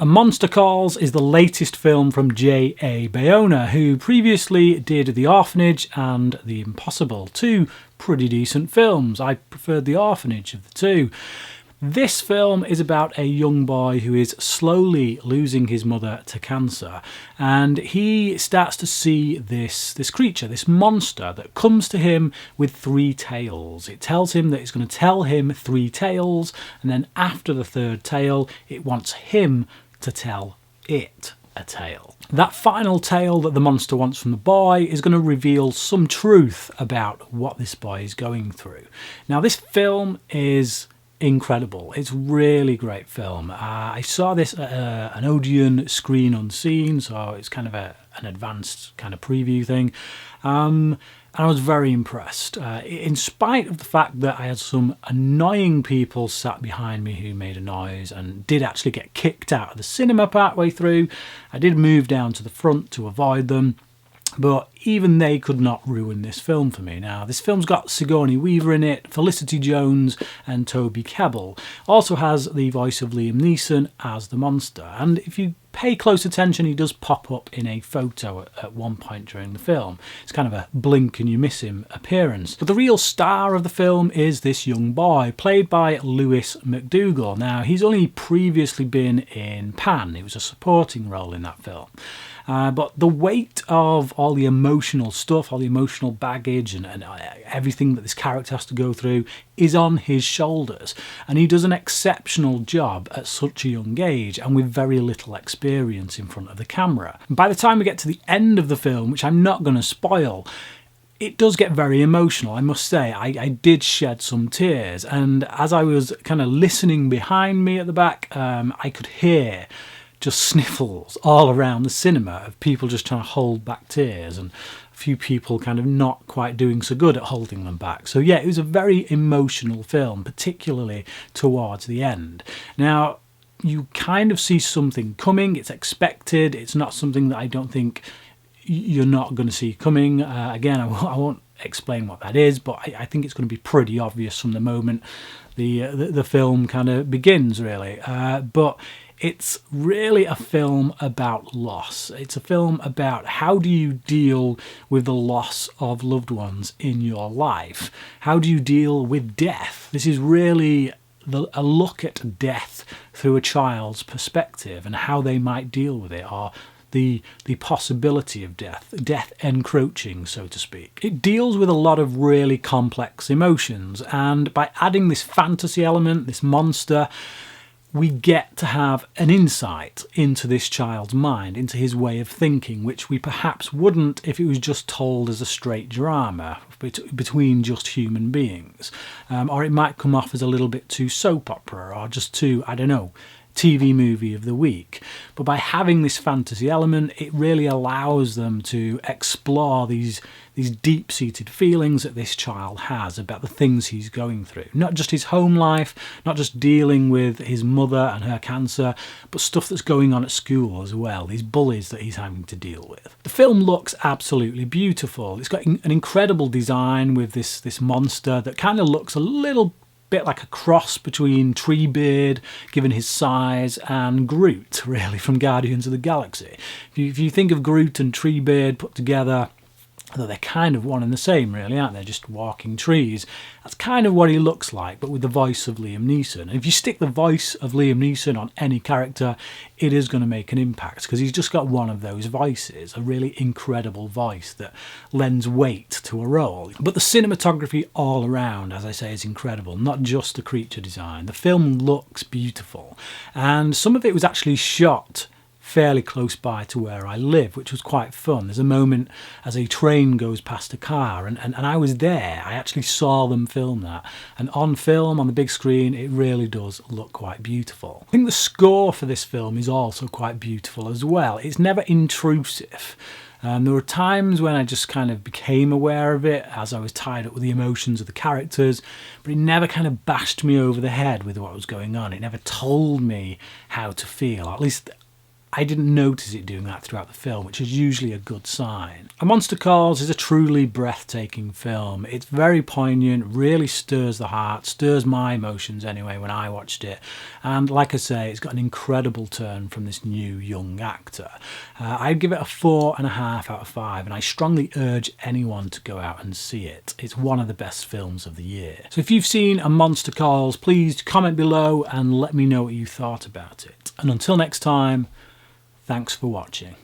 A Monster Calls is the latest film from J.A. Bayona, who previously did The Orphanage and The Impossible, two pretty decent films. I preferred The Orphanage of the two. This film is about a young boy who is slowly losing his mother to cancer, and he starts to see this creature, this monster that comes to him with three tails. It tells him that it's going to tell him three tales, and then after the third tale, it wants him to tell it a tale. That final tale that the monster wants from the boy is going to reveal some truth about what this boy is going through. Now, this film is incredible. It's really great film. I saw this at an Odeon screen unseen, so it's kind of an advanced kind of preview thing. And I was very impressed, in spite of the fact that I had some annoying people sat behind me who made a noise and did actually get kicked out of the cinema partway through. I did move down to the front to avoid them, but even they could not ruin this film for me. Now, this film's got Sigourney Weaver in it, Felicity Jones and Toby Kebbell. Also has the voice of Liam Neeson as the monster, and if you pay close attention, he does pop up in a photo at one point during the film. It's kind of a blink and you miss him appearance. But the real star of the film is this young boy, played by Lewis McDougall. Now, he's only previously been in Pan. It was a supporting role in that film. But the weight of all the emotional stuff, all the emotional baggage and everything that this character has to go through is on his shoulders. And he does an exceptional job at such a young age and with very little experience in front of the camera. And by the time we get to the end of the film, which I'm not going to spoil, it does get very emotional, I must say. I did shed some tears. And as I was kind of listening behind me at the back, I could hear just sniffles all around the cinema of people just trying to hold back tears and a few people kind of not quite doing so good at holding them back. So yeah, it was a very emotional film, particularly towards the end. Now, you kind of see something coming, it's expected, it's not something that I don't think you're not going to see coming. Again, I won't explain what that is, but I think it's going to be pretty obvious from the moment the film kind of begins, really. But it's really a film about loss. It's a film about how do you deal with the loss of loved ones in your life? How do you deal with death? This is really a look at death through a child's perspective and how they might deal with it, or the possibility of death encroaching, so to speak. It deals with a lot of really complex emotions, and by adding this fantasy element, this monster, we get to have an insight into this child's mind, into his way of thinking, which we perhaps wouldn't if it was just told as a straight drama between just human beings. Or it might come off as a little bit too soap opera, or just too, I don't know, TV movie of the week. But by having this fantasy element, it really allows them to explore these deep-seated feelings that this child has about the things he's going through. Not just his home life, not just dealing with his mother and her cancer, but stuff that's going on at school as well, these bullies that he's having to deal with. The film looks absolutely beautiful. It's got an incredible design with this monster that kind of looks a little bit like a cross between Treebeard, given his size, and Groot, really, from Guardians of the Galaxy. If you think of Groot and Treebeard put together, although they're kind of one and the same, really, aren't they? Just walking trees. That's kind of what he looks like, but with the voice of Liam Neeson. And if you stick the voice of Liam Neeson on any character, it is going to make an impact, because he's just got one of those voices, a really incredible voice that lends weight to a role. But the cinematography all around, as I say, is incredible, not just the creature design. The film looks beautiful, and some of it was actually shot fairly close by to where I live, which was quite fun. There's a moment as a train goes past a car, and I was there. I actually saw them film that, and on film, on the big screen, it really does look quite beautiful. I think the score for this film is also quite beautiful as well. It's never intrusive. There were times when I just kind of became aware of it as I was tied up with the emotions of the characters, but it never kind of bashed me over the head with what was going on. It never told me how to feel, at least I didn't notice it doing that throughout the film, which is usually a good sign. A Monster Calls is a truly breathtaking film. It's very poignant, really stirs the heart, stirs my emotions anyway when I watched it. And like I say, it's got an incredible turn from this new young actor. I'd give it a 4.5 out of 5, and I strongly urge anyone to go out and see it. It's one of the best films of the year. So if you've seen A Monster Calls, please comment below and let me know what you thought about it. And until next time, thanks for watching.